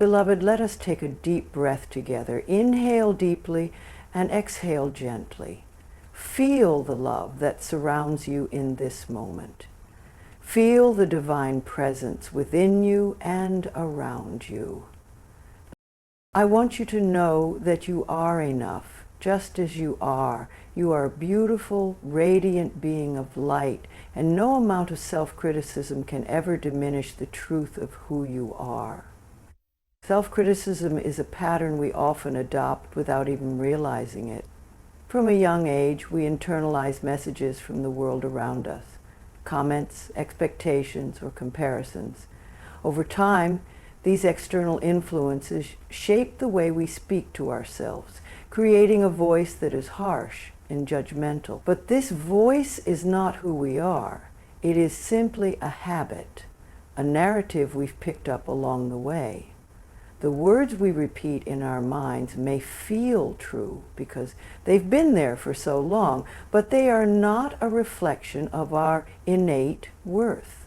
Beloved, let us take a deep breath together. Inhale deeply and exhale gently. Feel the love that surrounds you in this moment. Feel the divine presence within you and around you. I want you to know that you are enough, just as you are. You are a beautiful, radiant being of light, and no amount of self-criticism can ever diminish the truth of who you are. Self-criticism is a pattern we often adopt without even realizing it. From a young age, we internalize messages from the world around us, comments, expectations, or comparisons. Over time, these external influences shape the way we speak to ourselves, creating a voice that is harsh and judgmental. But this voice is not who we are. It is simply a habit, a narrative we've picked up along the way. The words we repeat in our minds may feel true because they've been there for so long, but they are not a reflection of our innate worth.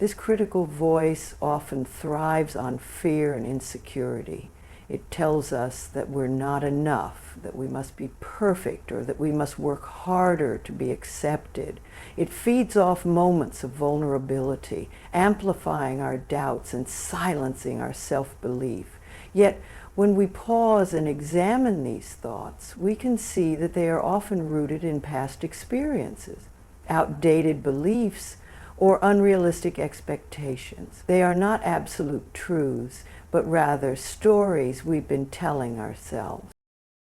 This critical voice often thrives on fear and insecurity. It tells us that we're not enough, that we must be perfect, or that we must work harder to be accepted. It feeds off moments of vulnerability, amplifying our doubts and silencing our self-belief. Yet, when we pause and examine these thoughts, we can see that they are often rooted in past experiences, outdated beliefs, or unrealistic expectations. They are not absolute truths, but rather stories we've been telling ourselves.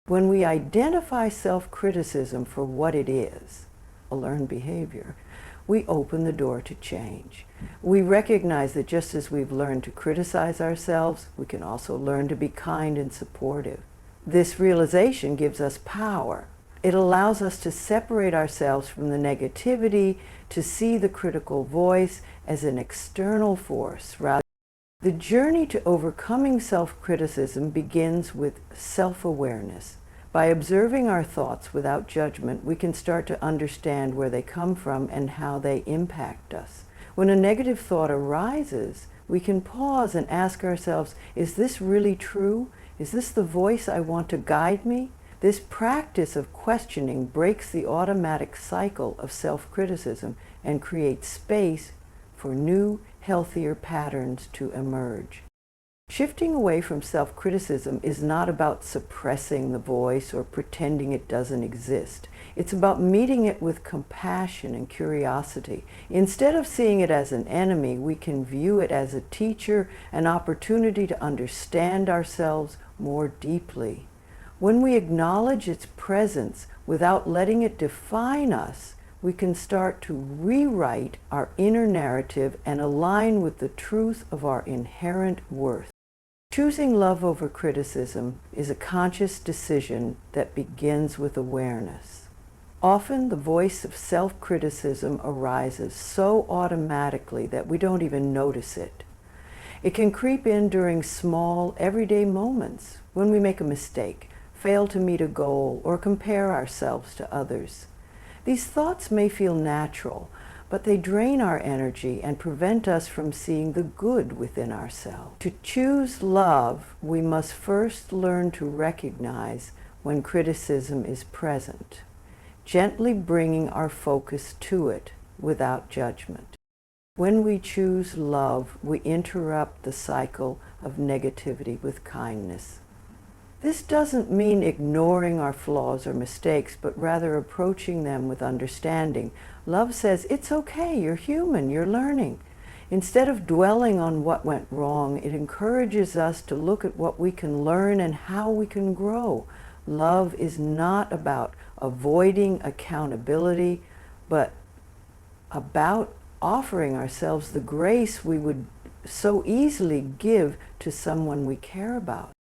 When we identify self-criticism for what it is, a learned behavior, we open the door to change. We recognize that just as we've learned to criticize ourselves, we can also learn to be kind and supportive. This realization gives us power. It allows us to separate ourselves from the negativity, to see the critical voice as an external force. The journey to overcoming self-criticism begins with self-awareness. By observing our thoughts without judgment, we can start to understand where they come from and how they impact us. When a negative thought arises, we can pause and ask ourselves, is this really true? Is this the voice I want to guide me? This practice of questioning breaks the automatic cycle of self-criticism and creates space for new, healthier patterns to emerge. Shifting away from self-criticism is not about suppressing the voice or pretending it doesn't exist. It's about meeting it with compassion and curiosity. Instead of seeing it as an enemy, we can view it as a teacher, an opportunity to understand ourselves more deeply. When we acknowledge its presence without letting it define us, we can start to rewrite our inner narrative and align with the truth of our inherent worth. Choosing love over criticism is a conscious decision that begins with awareness. Often the voice of self-criticism arises so automatically that we don't even notice it. It can creep in during small, everyday moments when we make a mistake, fail to meet a goal, or compare ourselves to others. These thoughts may feel natural, but they drain our energy and prevent us from seeing the good within ourselves. To choose love, we must first learn to recognize when criticism is present, gently bringing our focus to it without judgment. When we choose love, we interrupt the cycle of negativity with kindness. This doesn't mean ignoring our flaws or mistakes, but rather approaching them with understanding. Love says, it's okay, you're human, you're learning. Instead of dwelling on what went wrong, it encourages us to look at what we can learn and how we can grow. Love is not about avoiding accountability, but about offering ourselves the grace we would so easily give to someone we care about.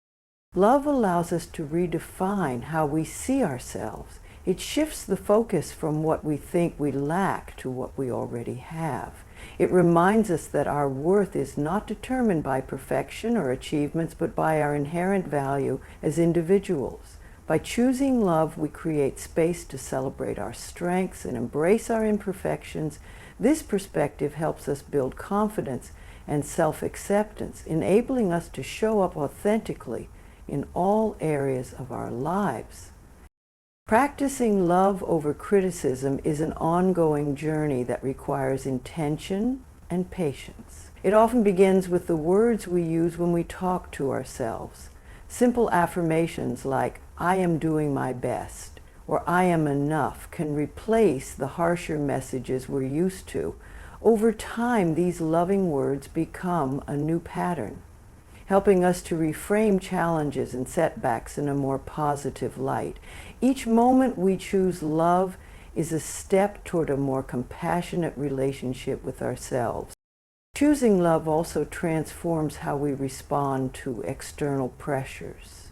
Love allows us to redefine how we see ourselves. It shifts the focus from what we think we lack to what we already have. It reminds us that our worth is not determined by perfection or achievements, but by our inherent value as individuals. By choosing love, we create space to celebrate our strengths and embrace our imperfections. This perspective helps us build confidence and self-acceptance, enabling us to show up authentically in all areas of our lives. Practicing love over criticism is an ongoing journey that requires intention and patience. It often begins with the words we use when we talk to ourselves. Simple affirmations like, "I am doing my best," or "I am enough" can replace the harsher messages we're used to. Over time, these loving words become a new pattern, helping us to reframe challenges and setbacks in a more positive light. Each moment we choose love is a step toward a more compassionate relationship with ourselves. Choosing love also transforms how we respond to external pressures.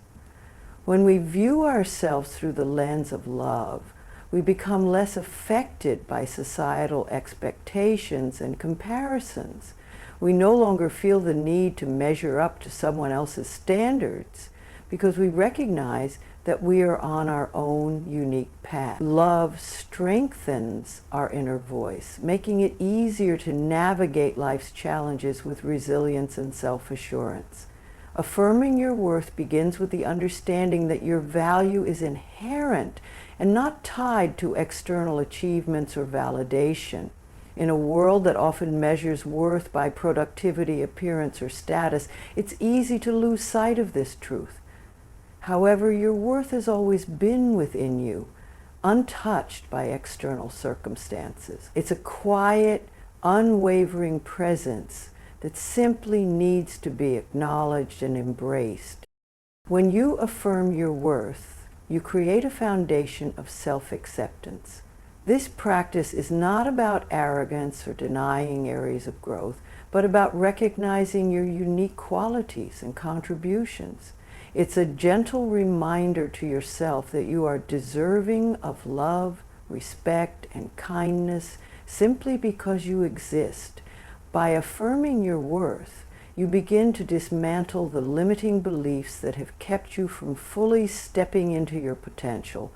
When we view ourselves through the lens of love, we become less affected by societal expectations and comparisons. We no longer feel the need to measure up to someone else's standards because we recognize that we are on our own unique path. Love strengthens our inner voice, making it easier to navigate life's challenges with resilience and self-assurance. Affirming your worth begins with the understanding that your value is inherent and not tied to external achievements or validation. In a world that often measures worth by productivity, appearance, or status, it's easy to lose sight of this truth. However, your worth has always been within you, untouched by external circumstances. It's a quiet, unwavering presence that simply needs to be acknowledged and embraced. When you affirm your worth, you create a foundation of self-acceptance. This practice is not about arrogance or denying areas of growth, but about recognizing your unique qualities and contributions. It's a gentle reminder to yourself that you are deserving of love, respect, and kindness simply because you exist. By affirming your worth, you begin to dismantle the limiting beliefs that have kept you from fully stepping into your potential.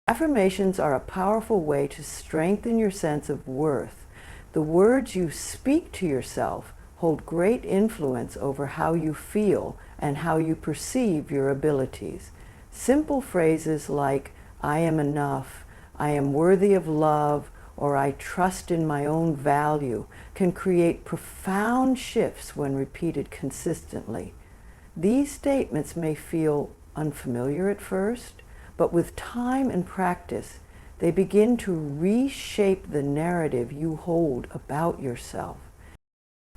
Affirmations are a powerful way to strengthen your sense of worth. The words you speak to yourself hold great influence over how you feel and how you perceive your abilities. Simple phrases like, "I am enough," "I am worthy of love," or "I trust in my own value" can create profound shifts when repeated consistently. These statements may feel unfamiliar at first, but with time and practice, they begin to reshape the narrative you hold about yourself.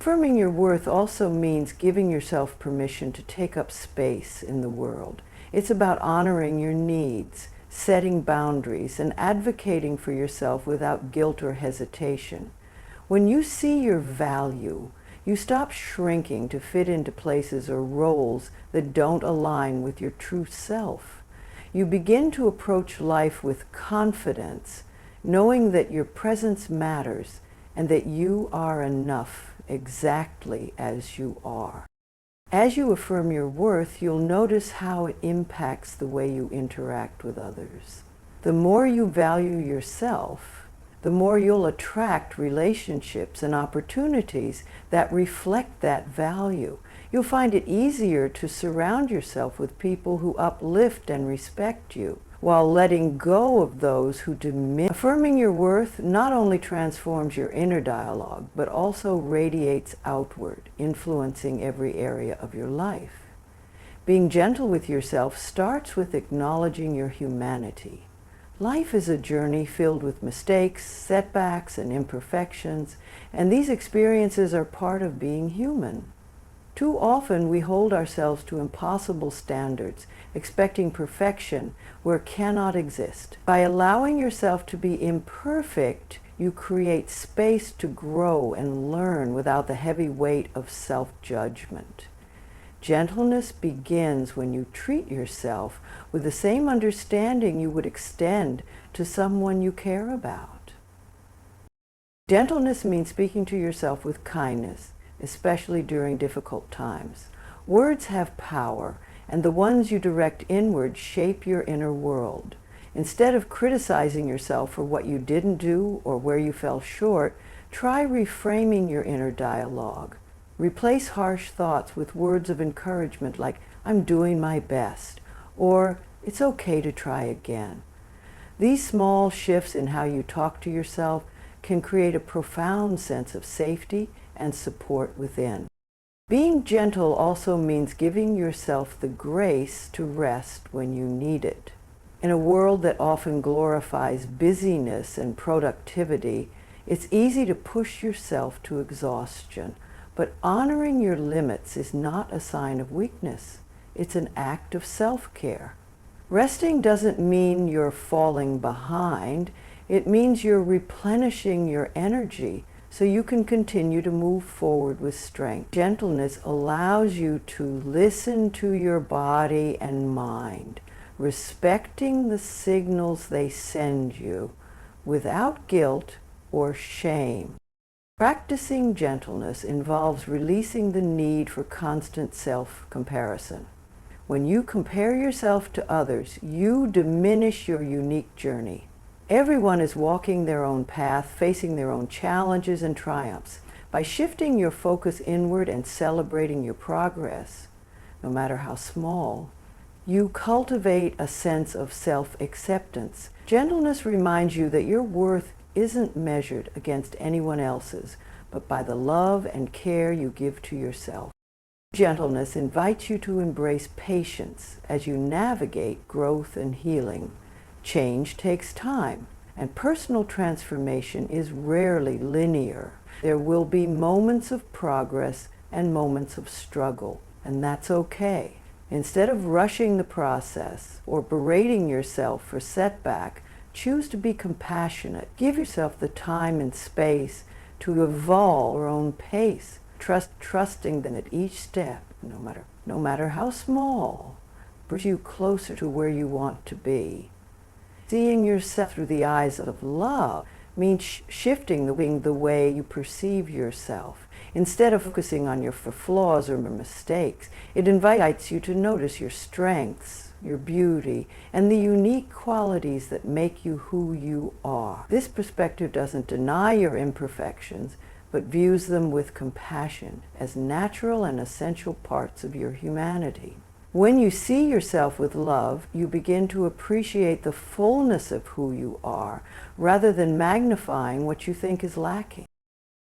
Affirming your worth also means giving yourself permission to take up space in the world. It's about honoring your needs, setting boundaries, and advocating for yourself without guilt or hesitation. When you see your value, you stop shrinking to fit into places or roles that don't align with your true self. You begin to approach life with confidence, knowing that your presence matters and that you are enough exactly as you are. As you affirm your worth, you'll notice how it impacts the way you interact with others. The more you value yourself, the more you'll attract relationships and opportunities that reflect that value. You'll find it easier to surround yourself with people who uplift and respect you, while letting go of those who diminish. Affirming your worth not only transforms your inner dialogue, but also radiates outward, influencing every area of your life. Being gentle with yourself starts with acknowledging your humanity. Life is a journey filled with mistakes, setbacks, and imperfections, and these experiences are part of being human. Too often we hold ourselves to impossible standards, expecting perfection where it cannot exist. By allowing yourself to be imperfect, you create space to grow and learn without the heavy weight of self-judgment. Gentleness begins when you treat yourself with the same understanding you would extend to someone you care about. Gentleness means speaking to yourself with kindness, especially during difficult times. Words have power, and the ones you direct inward shape your inner world. Instead of criticizing yourself for what you didn't do or where you fell short, try reframing your inner dialogue. Replace harsh thoughts with words of encouragement like, "I'm doing my best," or "It's okay to try again." These small shifts in how you talk to yourself can create a profound sense of safety and support within. Being gentle also means giving yourself the grace to rest when you need it. In a world that often glorifies busyness and productivity, it's easy to push yourself to exhaustion, but honoring your limits is not a sign of weakness. It's an act of self-care. Resting doesn't mean you're falling behind. It means you're replenishing your energy so you can continue to move forward with strength. Gentleness allows you to listen to your body and mind, respecting the signals they send you without guilt or shame. Practicing gentleness involves releasing the need for constant self-comparison. When you compare yourself to others, you diminish your unique journey. Everyone is walking their own path, facing their own challenges and triumphs. By shifting your focus inward and celebrating your progress, no matter how small, you cultivate a sense of self-acceptance. Gentleness reminds you that your worth isn't measured against anyone else's, but by the love and care you give to yourself. Gentleness invites you to embrace patience as you navigate growth and healing. Change takes time, and personal transformation is rarely linear. There will be moments of progress and moments of struggle, and that's okay. Instead of rushing the process or berating yourself for setback, choose to be compassionate. Give yourself the time and space to evolve at your own pace, trusting that each step, no matter how small, brings you closer to where you want to be. Seeing yourself through the eyes of love means shifting the way you perceive yourself. Instead of focusing on your flaws or mistakes, it invites you to notice your strengths, your beauty, and the unique qualities that make you who you are. This perspective doesn't deny your imperfections, but views them with compassion as natural and essential parts of your humanity. When you see yourself with love, you begin to appreciate the fullness of who you are, rather than magnifying what you think is lacking.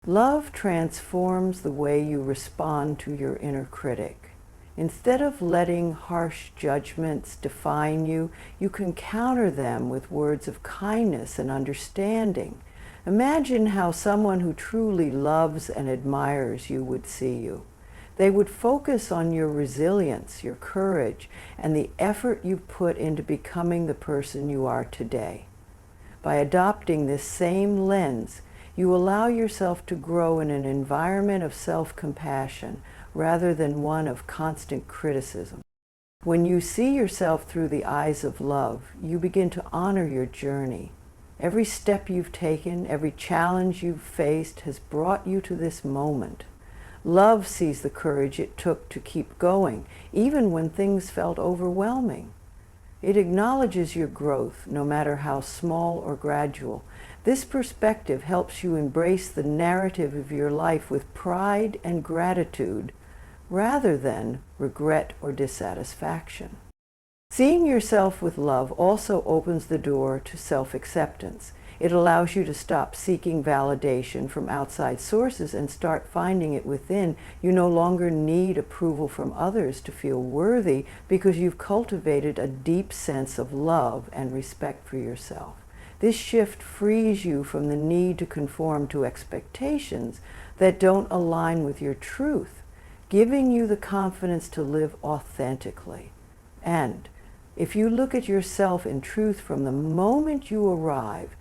Love transforms the way you respond to your inner critic. Instead of letting harsh judgments define you, you can counter them with words of kindness and understanding. Imagine how someone who truly loves and admires you would see you. They would focus on your resilience, your courage, and the effort you've put into becoming the person you are today. By adopting this same lens, you allow yourself to grow in an environment of self-compassion rather than one of constant criticism. When you see yourself through the eyes of love, you begin to honor your journey. Every step you've taken, every challenge you've faced has brought you to this moment. Love sees the courage it took to keep going, even when things felt overwhelming. It acknowledges your growth, no matter how small or gradual. This perspective helps you embrace the narrative of your life with pride and gratitude, rather than regret or dissatisfaction. Seeing yourself with love also opens the door to self-acceptance. It allows you to stop seeking validation from outside sources and start finding it within. You no longer need approval from others to feel worthy because you've cultivated a deep sense of love and respect for yourself. This shift frees you from the need to conform to expectations that don't align with your truth, giving you the confidence to live authentically. And if you look at yourself in truth from the moment you arrive,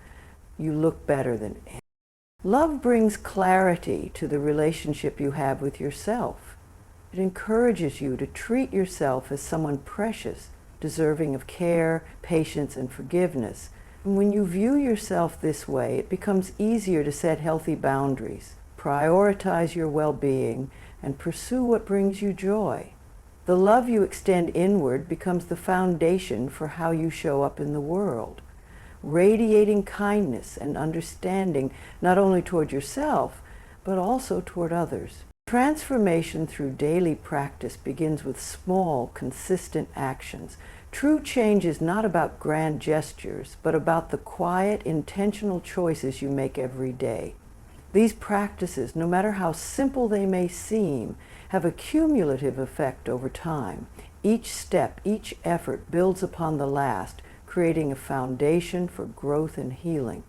you look better than ever. Love brings clarity to the relationship you have with yourself. It encourages you to treat yourself as someone precious, deserving of care, patience, and forgiveness. And when you view yourself this way, it becomes easier to set healthy boundaries, prioritize your well-being, and pursue what brings you joy. The love you extend inward becomes the foundation for how you show up in the world, radiating kindness and understanding not only toward yourself, but also toward others. Transformation through daily practice begins with small, consistent actions. True change is not about grand gestures, but about the quiet, intentional choices you make every day. These practices, no matter how simple they may seem, have a cumulative effect over time. Each step, each effort builds upon the last, creating a foundation for growth and healing.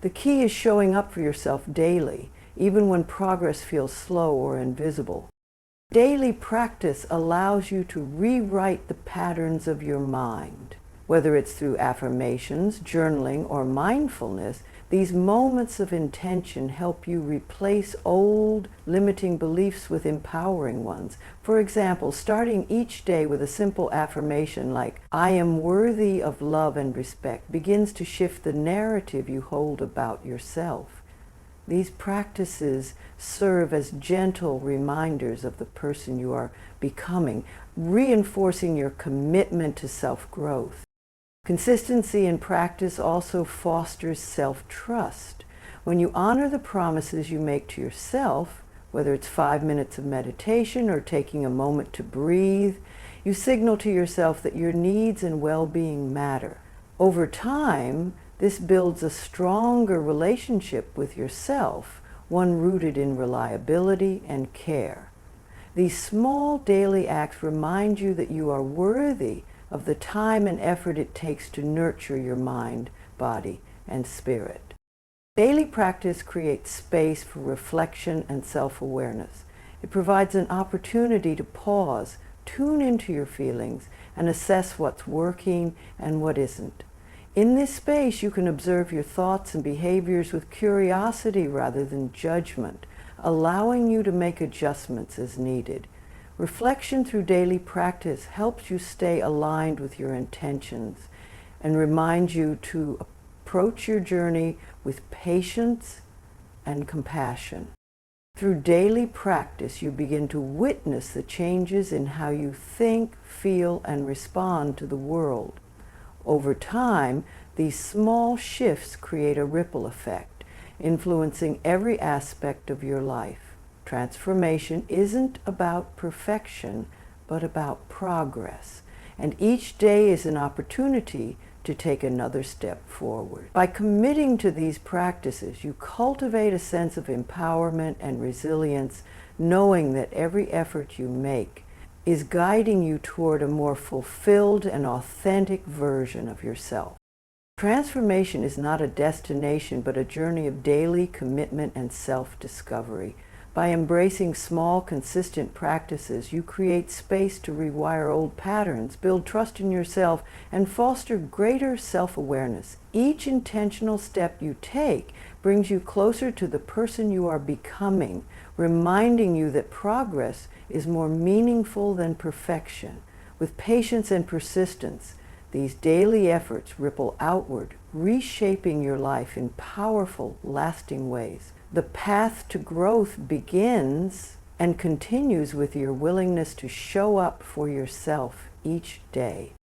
The key is showing up for yourself daily, even when progress feels slow or invisible. Daily practice allows you to rewrite the patterns of your mind. Whether it's through affirmations, journaling, or mindfulness, these moments of intention help you replace old, limiting beliefs with empowering ones. For example, starting each day with a simple affirmation like, "I am worthy of love and respect," begins to shift the narrative you hold about yourself. These practices serve as gentle reminders of the person you are becoming, reinforcing your commitment to self-growth. Consistency in practice also fosters self-trust. When you honor the promises you make to yourself, whether it's 5 minutes of meditation or taking a moment to breathe, you signal to yourself that your needs and well-being matter. Over time, this builds a stronger relationship with yourself, one rooted in reliability and care. These small daily acts remind you that you are worthy of the time and effort it takes to nurture your mind, body, and spirit. Daily practice creates space for reflection and self-awareness. It provides an opportunity to pause, tune into your feelings, and assess what's working and what isn't. In this space, you can observe your thoughts and behaviors with curiosity rather than judgment, allowing you to make adjustments as needed. Reflection through daily practice helps you stay aligned with your intentions and reminds you to approach your journey with patience and compassion. Through daily practice, you begin to witness the changes in how you think, feel, and respond to the world. Over time, these small shifts create a ripple effect, influencing every aspect of your life. Transformation isn't about perfection, but about progress. And each day is an opportunity to take another step forward. By committing to these practices, you cultivate a sense of empowerment and resilience, knowing that every effort you make is guiding you toward a more fulfilled and authentic version of yourself. Transformation is not a destination, but a journey of daily commitment and self-discovery. By embracing small, consistent practices, you create space to rewire old patterns, build trust in yourself, and foster greater self-awareness. Each intentional step you take brings you closer to the person you are becoming, reminding you that progress is more meaningful than perfection. With patience and persistence, these daily efforts ripple outward, reshaping your life in powerful, lasting ways. The path to growth begins and continues with your willingness to show up for yourself each day.